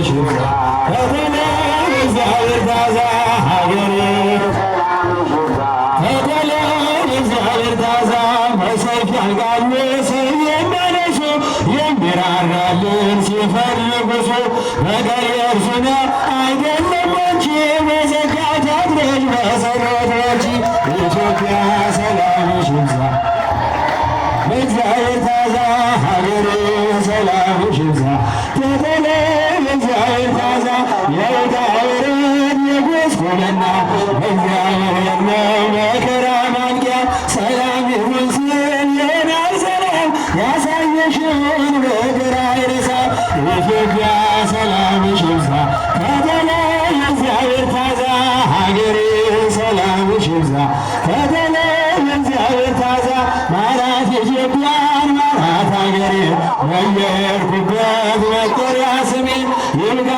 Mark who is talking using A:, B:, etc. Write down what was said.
A: ሰላምሽ ይብዛ ከተለይ እግዚአብሔር ታዛ ሀገሬ ከተለይ እግዚአብሔር ታዛ በሰይፍ ያልቃሉ የሚያነሱ የሚራራልን ሲፈልጉሱ ነገር የእርሱ ነው አይደለም አንቺ በዘጋ ታድረሽ በሰረት ወርጂ ኢትዮጵያ ሰላምሽ ይብዛ እግዚአብሔር ታዛ ሀገሬ ሰላምሽ ይብዛ ከተለይ እግዚአብሔር ታዛ የእግዚአብሔርን የጉስቁልና እግዚአብሔር ነው መከራ ማንቂያ ሰላም ይሁን ሲል የናል ሰላም ያሳየሽን በግራ አይረሳም ኢትዮጵያ ሰላምሽ ይብዛ ከተለይ እግዚአብሔር ታዛ ሀገሬ ሰላምሽ ይብዛ ከተለይ እግዚአብሔር ታዛ ማራት ኢትዮጵያን ማራት ሀገሬ በየሄድኩበት መጠሪያ ስሜ ይብቃ